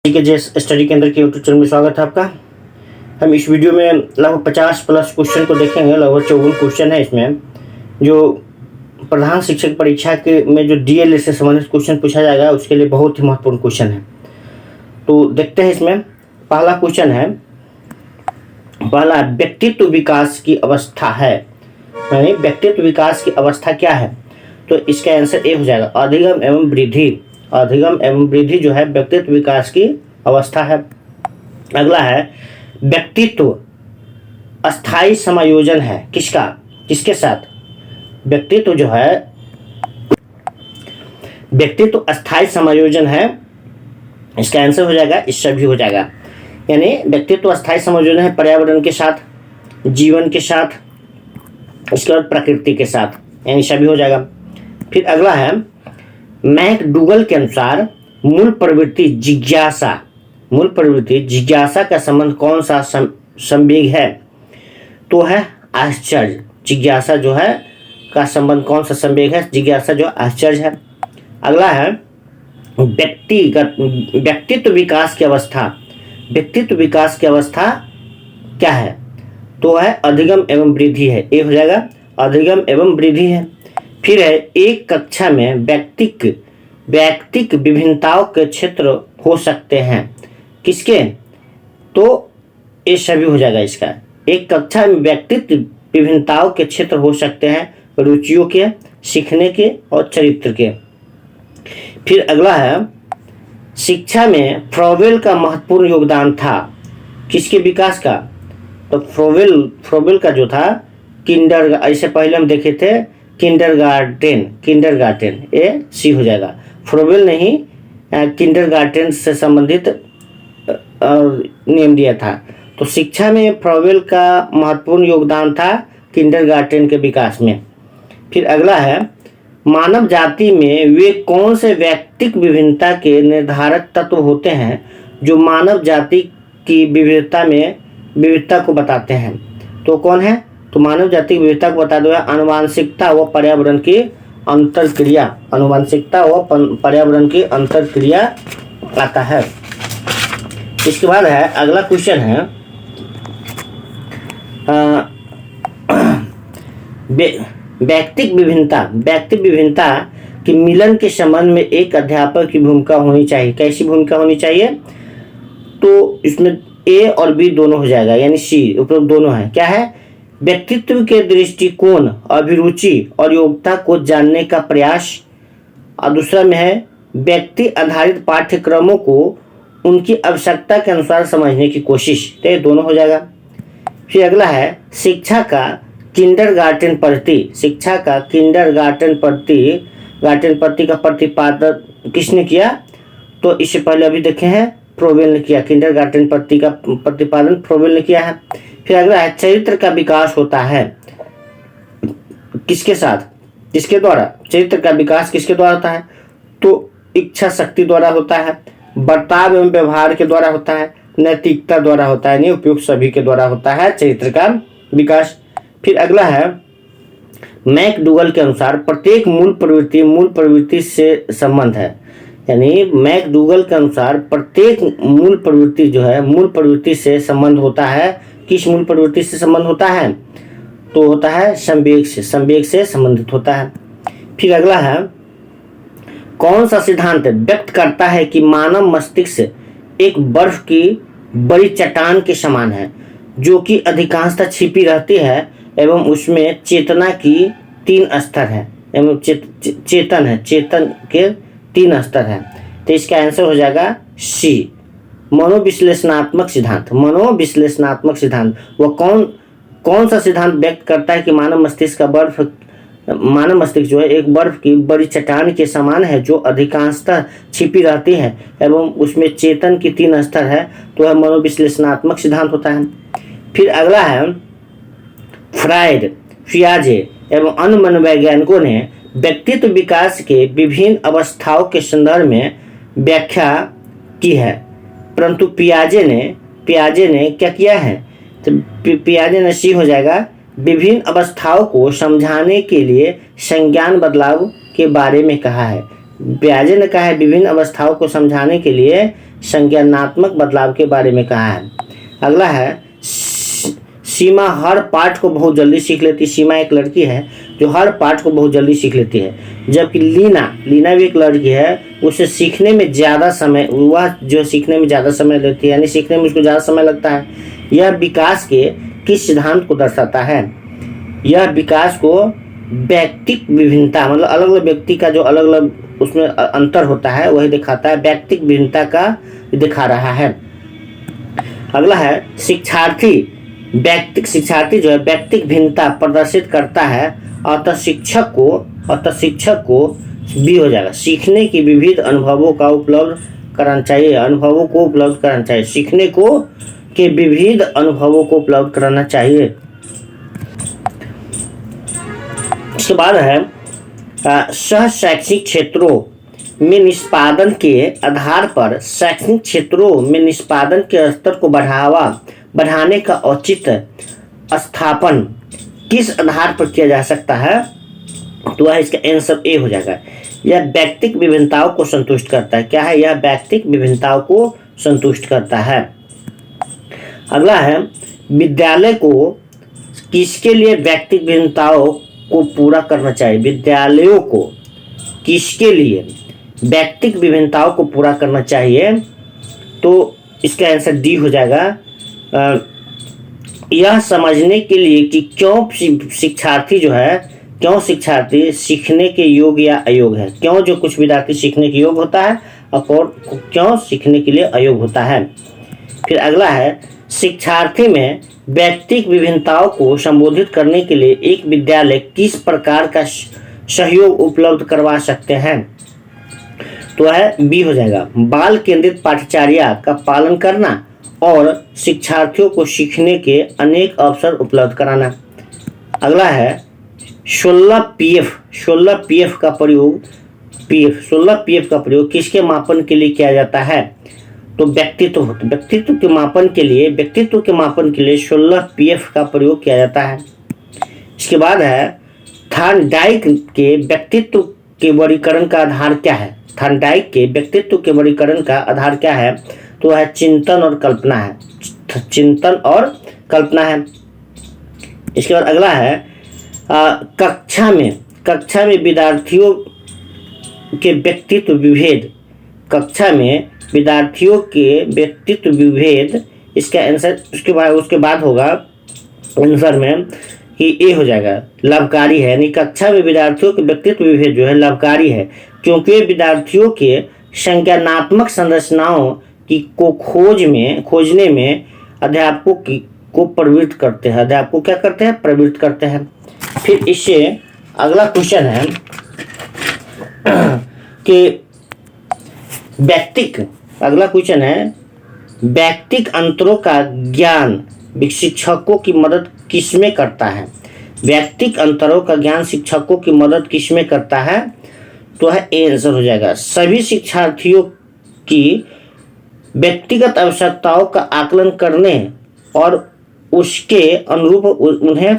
GKGS study केंद्र के YouTube channel में स्वागत है आपका। हम इस वीडियो में लगभग 50 प्लस क्वेश्चन को देखेंगे। लगभग 54 क्वेश्चन है इसमें, जो प्रधान शिक्षक परीक्षा के में जो डीएलएड से संबंधित क्वेश्चन पूछा जाएगा उसके लिए बहुत ही महत्वपूर्ण क्वेश्चन है। तो देखते हैं इसमें। पहला क्वेश्चन है, पहला व्यक्तित्व विकास की अवस्था है, यानी व्यक्तित्व विकास की अवस्था क्या है? तो इसका आंसर ए हो जाएगा, अधिगम एवं वृद्धि। अधिगम एवं वृद्धि जो है व्यक्तित्व विकास की अवस्था है। अगला है, व्यक्तित्व अस्थाई समायोजन है, किसका, किसके साथ? व्यक्तित्व जो है, व्यक्तित्व अस्थाई समायोजन है, इसका आंसर हो जाएगा इस सभी हो जाएगा। यानी व्यक्तित्व अस्थाई समायोजन है पर्यावरण के साथ, जीवन के साथ, इसके बाद प्रकृति के साथ, यानी सभी हो जाएगा। फिर अगला है, मैकडूगल के अनुसार मूल प्रवृत्ति जिज्ञासा, मूल प्रवृत्ति जिज्ञासा का संबंध कौन सा संवेग है? तो है आश्चर्य। जिज्ञासा जो है का संबंध कौन सा संवेग है? जिज्ञासा जो आश्चर्य है। अगला है, व्यक्तित्व विकास की अवस्था। व्यक्तित्व विकास की अवस्था क्या है? तो है अधिगम एवं वृद्धि है, ये हो जाएगा, अधिगम एवं वृद्धि है। फिर है, एक कक्षा में व्यक्तिक विभिन्नताओं के क्षेत्र हो सकते हैं, किसके? तो ये सभी हो जाएगा इसका। एक कक्षा में व्यक्तित्व विभिन्नताओं के क्षेत्र हो सकते हैं, रुचियों के, सीखने के और चरित्र के। फिर अगला है, शिक्षा में फ्रोवेल का महत्वपूर्ण योगदान था, किसके विकास का? तो फ्रोवेल का जो था ऐसे पहले हम देखे थे किंडरगार्टन, ये सी हो जाएगा। फ्रोवेल ने ही किंडरगार्टन से संबंधित नियम दिया था। तो शिक्षा में फ्रोवेल का महत्वपूर्ण योगदान था किंडरगार्टन के विकास में। फिर अगला है, मानव जाति में वे कौन से व्यक्तिक विभिन्नता के निर्धारक तत्व होते हैं जो मानव जाति की विविधता को बताते हैं? तो कौन है? तो मानव जाति की विविधता को बता दो, आनुवांशिकता व पर्यावरण की अंतरक्रिया। आनुवांशिकता व पर्यावरण की अंतरक्रिया आता है। इसके बाद है, अगला क्वेश्चन है, व्यक्तिक विभिन्नता की मिलन के संबंध में एक अध्यापक की भूमिका होनी चाहिए। कैसी भूमिका होनी चाहिए? तो इसमें ए और बी दोनों हो जाएगा, यानी सी उपरोक्त दोनों है। क्या है? व्यक्तित्व के दृष्टिकोण, अभिरुचि और योग्यता को जानने का प्रयास। और दूसरा में है, व्यक्ति आधारित पाठ्यक्रमों को उनकी आवश्यकता के अनुसार समझने की कोशिश। तो ये दोनों हो जाएगा। फिर अगला है, शिक्षा का किंडरगार्टन पद्धति का प्रतिपादन किसने किया? तो इससे पहले अभी देखे हैं फ्रोवेल ने किया। किंडरगार्टन पद्धति का प्रतिपादन फ्रोवेल ने किया है। फिर अगला है, चरित्र का विकास होता है किसके साथ, किसके द्वारा? चरित्र का विकास किसके द्वारा होता है? तो इच्छा शक्ति द्वारा होता है, बर्ताव एवं व्यवहार के द्वारा होता है, नैतिकता द्वारा होता है, नहीं उपयुक्त सभी के द्वारा होता है चरित्र का विकास। फिर अगला है, मैकडूगल के अनुसार प्रत्येक मूल प्रवृत्ति से संबंध है। यानी मैकडूगल के अनुसार प्रत्येक मूल प्रवृत्ति जो है मूल प्रवृत्ति से संबंध होता है। किस मूल प्रवृत्ति से संबंध होता है? तो होता है संवेग से संबंधित होता है। फिर अगला है, कौन सा सिद्धांत व्यक्त करता है कि मानव मस्तिष्क एक बर्फ की बड़ी चट्टान के समान है, जो कि अधिकांशतः छिपी रहती है एवं उसमें चेतना की 3 स्तर है, एवं चेतन के 3 स्तर है। तो इसका आंसर हो जाएगा सी, मनोविश्लेषणात्मक सिद्धांत। वह कौन सा सिद्धांत व्यक्त करता है कि मानव मस्तिष्क जो है एक बर्फ की बड़ी चट्टान के समान है, जो अधिकांशतः छिपी रहती है एवं उसमें चेतन की 3 स्तर है। तो वह मनोविश्लेषणात्मक सिद्धांत होता है। फिर अगला है, फ्रायड, पियाजे एवं अन्य मनोवैज्ञानिकों ने व्यक्तित्व विकास के विभिन्न अवस्थाओं के संदर्भ में व्याख्या की है, परंतु पियाजे ने क्या किया है? तो पियाजे ने सी हो जाएगा, विभिन्न अवस्थाओं को समझाने के लिए संज्ञान बदलाव के बारे में कहा है। ब्याजे ने कहा है विभिन्न अवस्थाओं को समझाने के लिए संज्ञानात्मक बदलाव के बारे में कहा है। अगला है सीमा हर पाठ को बहुत जल्दी सीख लेती है। सीमा एक लड़की है जो हर पाठ को बहुत जल्दी सीख लेती है, जबकि लीना भी एक लड़की है, उसे सीखने में ज़्यादा समय, वह जो सीखने में ज़्यादा समय लेती है, यानी सीखने में उसको ज़्यादा समय लगता है। यह विकास के किस सिद्धांत को दर्शाता है? यह विकास को व्यक्तिक विभिन्नता, मतलब अलग अलग व्यक्ति का जो अलग अलग उसमें अंतर होता है वही दिखाता है, व्यक्तिक विभिन्नता का दिखा रहा है। अगला है शिक्षार्थी जो है व्यक्तिक भिन्नता प्रदर्शित करता है, अतः शिक्षक को भी हो जाएगा सीखने की विविध अनुभवों को उपलब्ध कराना चाहिए, सीखने को के विविध अनुभवों को उपलब्ध कराना चाहिए। इसके बाद है सह शैक्षिक क्षेत्रों में निष्पादन के आधार पर शैक्षणिक क्षेत्रों में निष्पादन के स्तर को बढ़ाने का औचित्य स्थापन किस आधार पर किया जा सकता है? तो वह इसका आंसर ए हो जाएगा। यह व्यक्तिक विभिन्नताओं को संतुष्ट करता है। क्या है? यह व्यक्तिक विभिन्नताओं को संतुष्ट करता है। अगला है विद्यालय को किसके लिए व्यक्तिक विभिन्नताओं को पूरा करना चाहिए? विद्यालयों को किसके लिए व्यक्तिक विभिन्नताओं को पूरा करना चाहिए? तो इसका आंसर डी हो जाएगा। यह समझने के लिए कि क्यों शिक्षार्थी सीखने के योग्य या अयोग्य है। क्यों जो कुछ विद्यार्थी सीखने के योग्य होता है और क्यों सीखने के लिए अयोग्य होता है। फिर अगला है शिक्षार्थी में व्यक्तिक विभिन्नताओं को संबोधित करने के लिए एक विद्यालय किस प्रकार का सहयोग उपलब्ध करवा सकते हैं? तो है बी हो जाएगा। बाल केंद्रित पाठ्यचर्या का पालन करना और शिक्षार्थियों को सीखने के अनेक अवसर उपलब्ध कराना। अगला है 16 पीएफ का प्रयोग किसके मापन के लिए किया जाता है? तो व्यक्तित्व के मापन के लिए 16 पीएफ का प्रयोग किया जाता है। इसके बाद है थॉर्नडाइक के व्यक्तित्व के वर्गीकरण का आधार क्या है? थॉर्नडाइक के व्यक्तित्व के वर्गीकरण का आधार क्या है? तो है चिंतन और कल्पना है। इसके बाद अगला है कक्षा में विद्यार्थियों के व्यक्तित्व विभेद इसका आंसर उसके बाद होगा आंसर में कि ए हो जाएगा, लाभकारी है। यानी कक्षा में विद्यार्थियों के व्यक्तित्व विभेद जो है लाभकारी है, क्योंकि विद्यार्थियों के संज्ञानात्मक संरचनाओं की को खोजने में अध्यापकों को प्रवृत्त करते हैं। फिर इससे अगला क्वेश्चन है कि व्यक्तिक अंतरों का ज्ञान शिक्षकों की मदद किसमें करता है? व्यक्तिक अंतरों का ज्ञान शिक्षकों की मदद किसमें करता है? तो है ए आंसर हो जाएगा। सभी शिक्षार्थियों की व्यक्तिगत आवश्यकताओं का आकलन करने और उसके अनुरूप उन्हें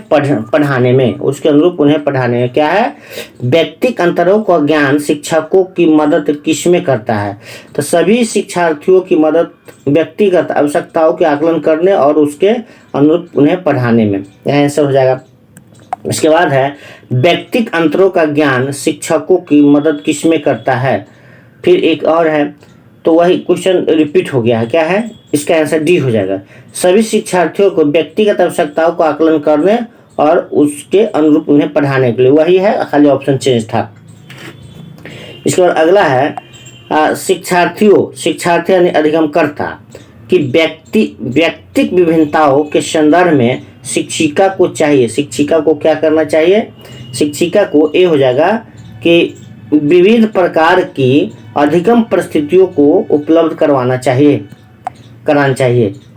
पढ़ाने में क्या है? व्यक्तिक अंतरों का ज्ञान शिक्षकों की मदद किसमें करता है? तो सभी शिक्षार्थियों की मदद व्यक्तिगत आवश्यकताओं के आकलन करने और उसके अनुरूप उन्हें पढ़ाने में, यह आंसर हो जाएगा। इसके बाद है व्यक्तिक अंतरों का ज्ञान शिक्षकों की मदद किसमें करता है? फिर एक और है, तो वही क्वेश्चन रिपीट हो गया है। क्या है? इसका आंसर डी हो जाएगा। सभी शिक्षार्थियों को व्यक्तिगत आवश्यकताओं को आकलन करने और उसके अनुरूप उन्हें पढ़ाने के लिए, वही है, खाली ऑप्शन चेंज था। इसके बाद अगला है शिक्षार्थी यानी अधिगमकर्ता कि व्यक्तिक विभिन्नताओं के संदर्भ में शिक्षिका को क्या करना चाहिए? शिक्षिका को ए हो जाएगा कि विविध प्रकार की अधिगम परिस्थितियों को उपलब्ध कराना चाहिए।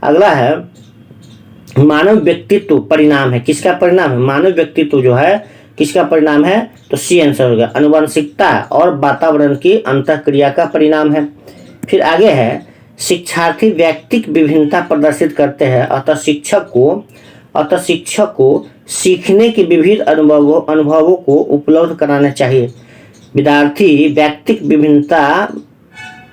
अगला है मानव व्यक्तित्व परिणाम है। किसका परिणाम है? मानव व्यक्तित्व जो है किसका परिणाम है? तो सी आंसर होगा। अनुवंशिकता और वातावरण की अंतःक्रिया का परिणाम है। फिर आगे है शिक्षार्थी व्यक्तिक विभिन्नता प्रदर्शित करते हैं, अतः शिक्षक को सीखने के विविध अनुभवों को उपलब्ध कराना चाहिए। विद्यार्थी व्यक्तिक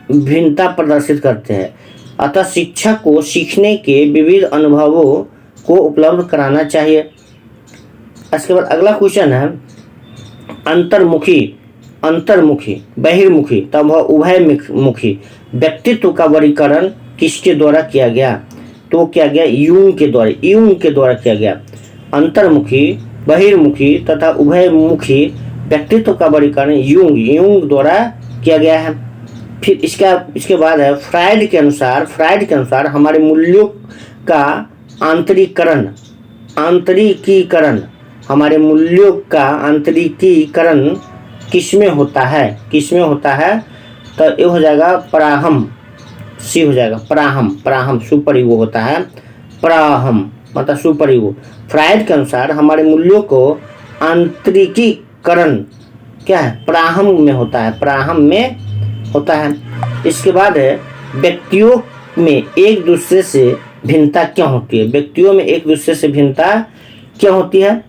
भिन्नता प्रदर्शित करते हैं, अतः शिक्षक को सीखने के विविध अनुभवों को उपलब्ध कराना चाहिए। इसके बाद अगला क्वेश्चन है अंतर्मुखी, बहिर्मुखी तब उभयमुखी व्यक्तित्व का वर्गीकरण किसके द्वारा किया गया? तो क्या गया? यूंग के द्वारा किया गया। अंतर्मुखी, बहिर्मुखी तथा उभयमुखी व्यक्तित्व का वर्गीकरण यूंग द्वारा किया गया है। फिर इसके बाद है फ्रायड के अनुसार हमारे मूल्यों का आंतरिकीकरण हमारे मूल्यों का आंतरिकीकरण किसमें होता है? तो ये हो जाएगा प्राहम, सी हो जाएगा प्राहम सुपर ईगो होता है, प्राहम मतलब सुपर ईगो। फ्रायड के अनुसार हमारे मूल्यों को आंतरिकीकरण क्या है? प्राहम में होता है। इसके बाद है व्यक्तियों में एक दूसरे से भिन्नता क्यों होती है?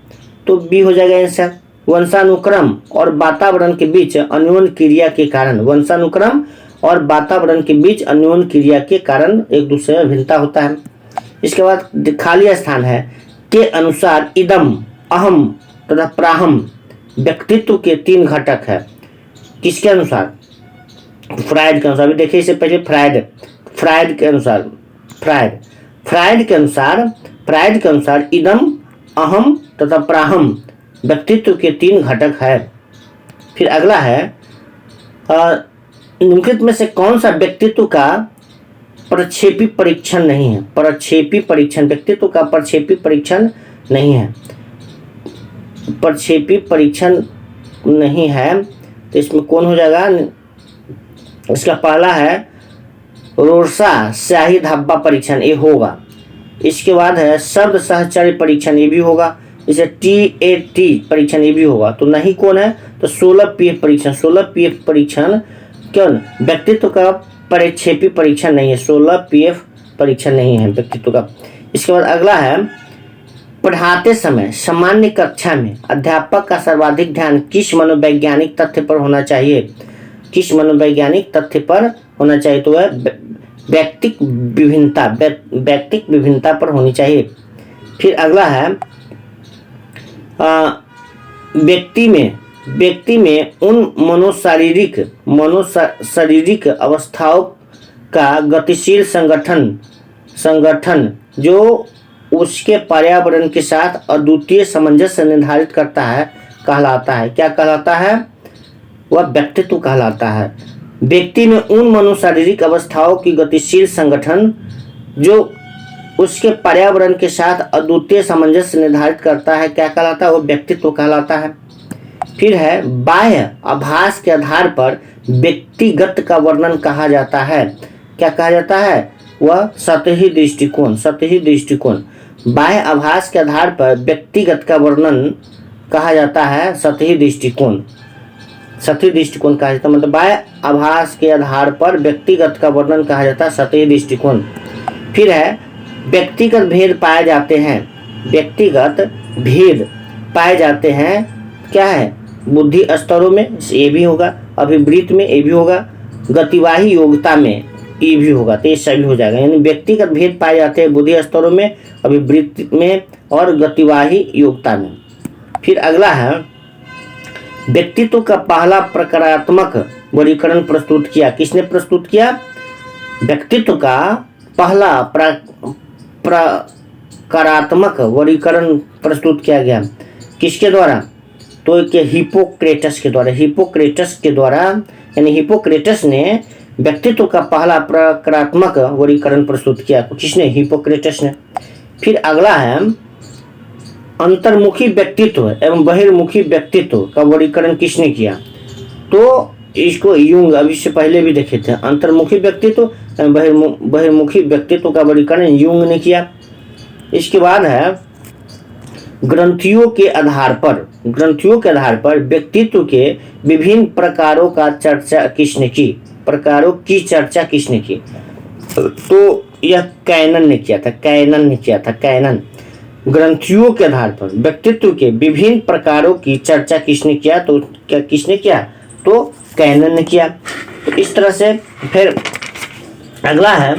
तो बी हो जाएगा आंसर। वंशानुक्रम और वातावरण के बीच अन्योन्य क्रिया के कारण एक दूसरे में भिन्नता होता है। इसके बाद खाली स्थान है के अनुसार इदम, अहम तथा प्राहम व्यक्तित्व के 3 घटक है। किसके अनुसार? फ्रायड के अनुसार। अभी देखिए इससे पहले फ्रायड के अनुसार इदम, अहम तथा प्राहम व्यक्तित्व के 3 घटक है। फिर अगला है निम्नलिखित में से कौन सा व्यक्तित्व का प्रक्षेपी परीक्षण नहीं है? व्यक्तित्व का प्रक्षेपी परीक्षण नहीं है। तो इसमें कौन हो जाएगा? इसका पहला है रोर्सा स्याही धब्बा परीक्षण, ये होगा। इसके बाद है शब्द सहचर्य परीक्षण, ये भी होगा। इसे TAT परीक्षण, ये भी होगा। तो नहीं कौन है? तो 16 PF परीक्षण क्यों? व्यक्तित्व का प्रक्षेपी परीक्षण नहीं है, 16 PF परीक्षण नहीं है व्यक्तित्व का। इसके बाद अगला है पढ़ाते समय सामान्य कक्षा में अध्यापक का सर्वाधिक ध्यान किस मनोवैज्ञानिक तथ्य पर होना चाहिए? तो वह व्यक्तिक विभिन्नता पर होनी चाहिए। फिर अगला है व्यक्ति में उन मनोशारीरिक अवस्थाओं का गतिशील संगठन जो उसके पर्यावरण के साथ अद्वितीय सामंजस्य निर्धारित करता है कहलाता है। क्या कहलाता है? वह व्यक्तित्व कहलाता है। व्यक्ति में उन मनोशारीरिक अवस्थाओं की गतिशील संगठन जो उसके पर्यावरण के साथ अद्वितीय सामंजस्य निर्धारित करता है, क्या कहलाता है? वह व्यक्तित्व कहलाता है। फिर है बाह्य आभास के आधार पर व्यक्तिगत का वर्णन कहा जाता है। क्या कहा जाता है? वह सतही दृष्टिकोण। बाह्य आभास के आधार पर व्यक्तिगत का वर्णन कहा जाता है सतही दृष्टिकोण कहा जाता है। मतलब बाह्य आभास के आधार पर व्यक्तिगत का वर्णन कहा जाता है सतही दृष्टिकोण। फिर है व्यक्तिगत भेद पाए जाते हैं क्या है? बुद्धि स्तरों में, ये भी होगा। अभिवृत्ति में, ये भी होगा। गतिवाही योग्यता में, ये भी होगा। तो ये सभी हो जाएगा। यानी व्यक्तिगत भेद पाए जाते हैं बुद्धि स्तरों में, अभिवृत्ति में और गतिवाही योग्यता में। फिर अगला है व्यक्तित्व का पहला प्रकारात्मक वर्गीकरण प्रस्तुत किया। किसने प्रस्तुत किया? व्यक्तित्व का पहला प्रकारात्मक वर्गीकरण प्रस्तुत किया गया। किसके द्वारा? तो हिप्पोक्रेटस के द्वारा यानी हिप्पोक्रेटस ने व्यक्तित्व का पहला प्रकारात्मक वर्गीकरण प्रस्तुत किया। किसने? हिप्पोक्रेटस ने। फिर अगला है अंतर्मुखी व्यक्तित्व एवं बहिर्मुखी व्यक्तित्व का वर्गीकरण किसने किया? तो इसको यूंग, अभी से पहले भी देखे थे। अंतर्मुखी व्यक्तित्व एवं बहिर्मुखी व्यक्तित्व का वर्गीकरण यूंग ने किया। इसके बाद है ग्रंथियों के आधार पर व्यक्तित्व के विभिन्न प्रकारों की चर्चा किसने की? तो यह कैनन ने किया था। ग्रंथियों के आधार पर व्यक्तित्व के विभिन्न प्रकारों की चर्चा किसने किया? तो क्या किसने किया? तो कैनन ने किया। तो इस तरह से फिर अगला है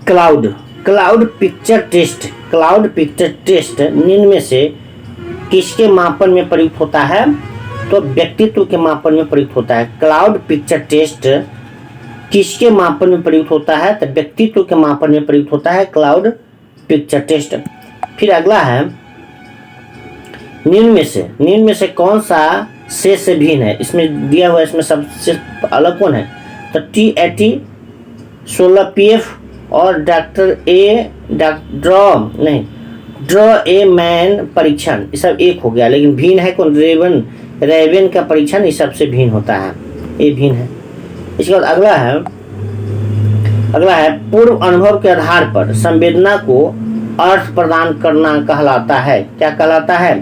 cloud cloud picture test. Cloud picture test निम्न में से किसके मापन में प्रयुक्त होता है? तो व्यक्तित्व के मापन में प्रयुक्त होता है। क्लाउड पिक्चर टेस्ट किसके मापन में प्रयुक्त होता है? तो व्यक्तित्व के मापन में प्रयुक्त होता है क्लाउड पिक्चर टेस्ट। फिर अगला है निम्न में से कौन सा से भिन्न है? इसमें दिया हुआ है, इसमें सबसे अलग कौन है? तो TAT 16PF और ड्रॉ ए मैन परीक्षण, ये सब एक हो गया, लेकिन भिन्न है कौन? रेवन का परीक्षण, ये सबसे भिन्न होता है, ये भिन्न है। इसके बाद अगला है पूर्व अनुभव के आधार पर संवेदना को अर्थ प्रदान करना कहलाता है। क्या कहलाता है?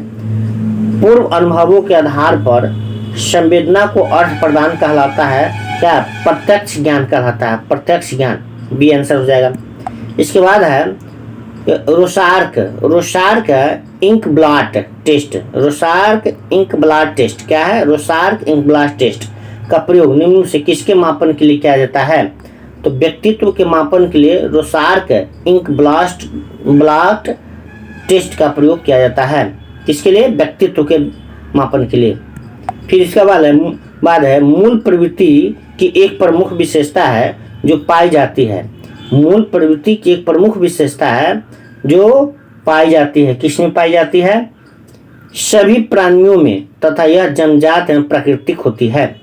पूर्व अनुभवों के आधार पर संवेदना को अर्थ प्रदान कहलाता है क्या? प्रत्यक्ष ज्ञान कहलाता है, प्रत्यक्ष ज्ञान, बी आंसर हो जाएगा। इसके बाद है Rorschach ink blot test. Rorschach ink blot test क्या है? रोसार्क इंक ब्लॉट टेस्ट का प्रयोग निम्न से किसके मापन के लिए किया जाता है? तो व्यक्तित्व के मापन के लिए रोसार्क इंक ब्लॉट टेस्ट का प्रयोग किया जाता है। किसके लिए? व्यक्तित्व के मापन के लिए। फिर इसका बाद है मूल प्रवृत्ति की एक प्रमुख विशेषता है जो पाई जाती है। मूल प्रवृत्ति की एक प्रमुख विशेषता है जो पाई जाती है। किसमें पाई जाती है? सभी प्राणियों में, तथा यह जन्मजात एवं प्राकृतिक होती है।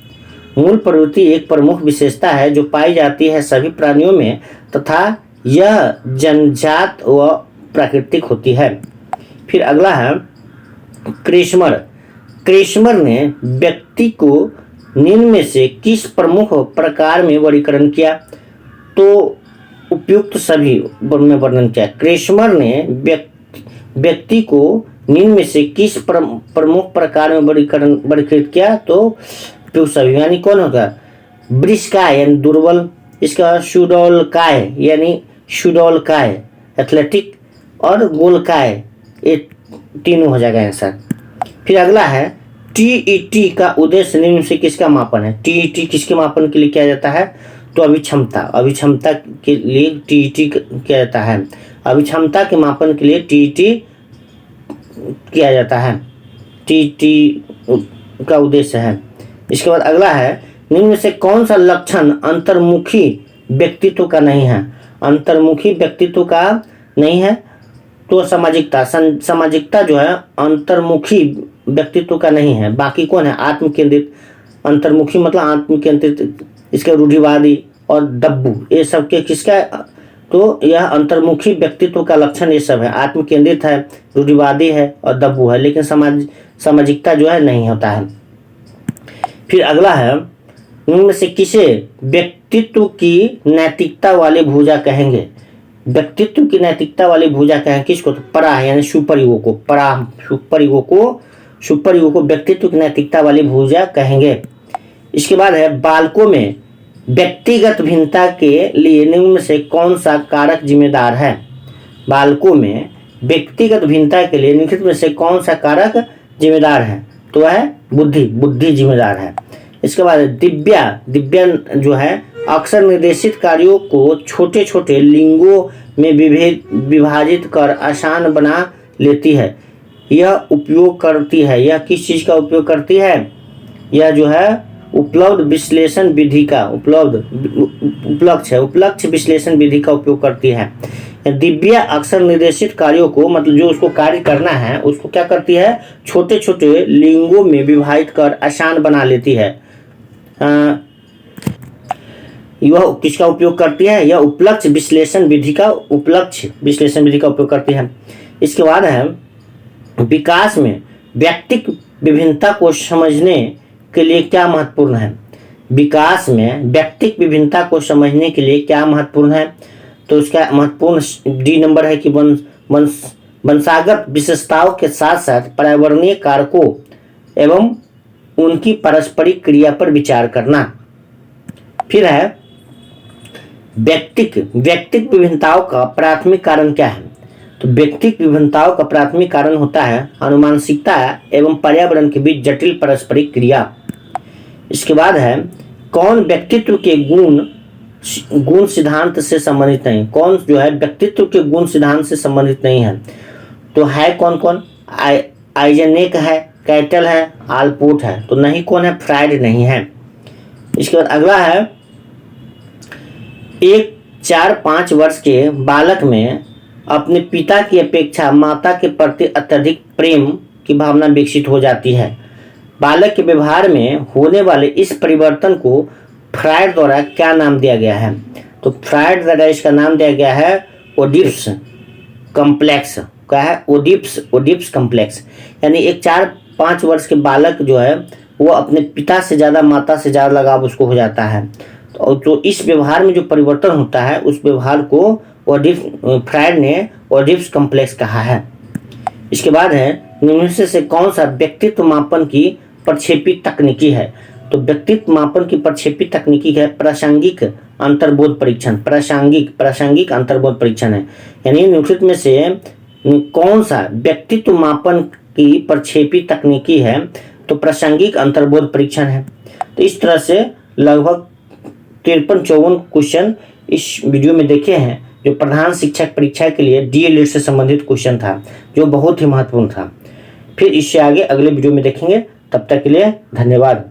मूल प्रवृत्ति एक प्रमुख विशेषता है जो पाई जाती है सभी प्राणियों में, तथा यह जन्मजात व प्राकृतिक होती है। फिर अगला है क्रेस्मर ने व्यक्ति को निम्न में से किस प्रमुख प्रकार में वर्गीकरण किया? तो उपयुक्त सभी में वर्णन किया। क्रेस्मर ने व्यक्ति को निम्न में से किस प्रमुख प्रकार में वर्गीकृत किया? तो उपयुक्त सभी यानी कौन होगा? ब्रिस्काय यानी दुर्बल, इसका सुडोलकाय यानी सुडोलकाय एथलेटिक, और गोलकाय, ये तीनों हो जाएगा आंसर। फिर अगला है TET का उद्देश्य निम्न से किसका मापन है? TET किसके मापन के लिए किया जाता है? तो अभिक्षमता के लिए TET किया जाता है। अभिक्षमता के मापन के लिए TET किया जाता है, TET का उद्देश्य है। इसके बाद अगला है निम्न में से कौन सा लक्षण अंतर्मुखी व्यक्तित्व का नहीं है? अंतर्मुखी व्यक्तित्व का नहीं है तो सामाजिकता जो है अंतर्मुखी व्यक्तित्व का नहीं है। बाकी कौन है? आत्मकेंद्रित। अंतर्मुखी मतलब आत्मकेंद्रित, इसके रूढ़िवादी और दब्बू, ये सब के किसका? तो यह अंतर्मुखी व्यक्तित्व का लक्षण ये सब है। आत्मकेंद्रित है, रूढ़िवादी है और दब्बू है, लेकिन सामाजिकता जो है नहीं होता है। फिर अगला है निम्न में से किसे व्यक्तित्व की नैतिकता वाली भुजा कहेंगे? व्यक्तित्व की नैतिकता वाली भुजा कहेंगे किसको? तो पराह यानी सुपर ईगो को, सुपर ईगो को व्यक्तित्व की नैतिकता वाली भुजा कहेंगे। इसके बाद है बालकों में व्यक्तिगत भिन्नता के लिए निम्न में से कौन सा कारक जिम्मेदार है? बालकों में व्यक्तिगत भिन्नता के लिए निम्नलिखित में से कौन सा कारक जिम्मेदार है? तो है बुद्धि जिम्मेदार है। इसके बाद दिव्या जो है अक्सर निर्देशित कार्यों को छोटे छोटे लिंगों में विभाजित कर आसान बना लेती है। यह उपयोग करती है, यह किस चीज़ का उपयोग करती है? यह जो है उपलब्ध विश्लेषण विधि का उपलक्ष्य विश्लेषण विधि का उपयोग करती है। दिव्या अक्सर निर्देशित कार्यों को, मतलब जो उसको कार्य करना है उसको क्या करती है? छोटे छोटे लिंगों में विभाजित कर आसान बना लेती है। यह किसका उपयोग करती है? यह उपलक्ष्य विश्लेषण विधि का उपयोग करती है। इसके बाद है विकास में व्यक्तिक विभिन्नता को समझने के लिए क्या महत्वपूर्ण है? विकास में व्यक्तिक विभिन्नता को समझने के लिए क्या महत्वपूर्ण है? तो उसका महत्वपूर्ण डी नंबर है कि वंशागत विशेषताओं के साथ साथ पर्यावरणीय कारकों एवं उनकी पारस्परिक क्रिया पर विचार करना। फिर है व्यक्तिक विभिन्नताओं का प्राथमिक कारण क्या है? तो व्यक्तिगत विभिन्नताओं का प्राथमिक कारण होता है आनुवंशिकता एवं पर्यावरण के बीच जटिल पारस्परिक क्रिया। इसके बाद है कौन व्यक्तित्व के गुण सिद्धांत से संबंधित नहीं, कौन जो है व्यक्तित्व के गुण सिद्धांत से संबंधित नहीं है। तो है कौन कौन, आइजेनेक है, कैटल है, आलपोर्ट है। तो नहीं कौन है, फ्रायड नहीं है। इसके बाद अगला है एक 4-5 वर्ष के बालक में अपने पिता की अपेक्षा माता के प्रति अत्यधिक प्रेम की भावना विकसित हो जाती है। बालक के व्यवहार में होने वाले इस परिवर्तन को फ्रायड द्वारा क्या नाम दिया गया है। तो फ्रायड द्वारा इसका नाम दिया गया है ओडिप्स कॉम्प्लेक्स। क्या है, ओडिप्स कॉम्प्लेक्स। यानी एक 4-5 वर्ष के बालक जो है वो अपने पिता से ज़्यादा माता से ज़्यादा लगाव उसको हो जाता है। तो इस व्यवहार में जो परिवर्तन होता है उस व्यवहार को फ्रायड ने ओडिप्स कॉम्प्लेक्स कहा है। इसके बाद है निम्न से कौन सा व्यक्तित्व मापन की प्रक्षेपी तकनीकी है। तो व्यक्तित्व मापन की प्रक्षेपी तकनीकी है प्रासंगिक अंतर्बोध परीक्षण। प्रासंगिक अंतर्बोध परीक्षण है। यानी निम्नलिखित में से कौन सा व्यक्तित्व मापन की प्रक्षेपी तकनीकी है। तो प्रासंगिक अंतर्बोध परीक्षण है। तो इस तरह से लगभग 53-54 क्वेश्चन इस वीडियो में देखे हैं जो प्रधान शिक्षक परीक्षा के लिए डीएलएड से संबंधित क्वेश्चन था, जो बहुत ही महत्वपूर्ण था। फिर इससे आगे अगले वीडियो में देखेंगे। तब तक के लिए धन्यवाद।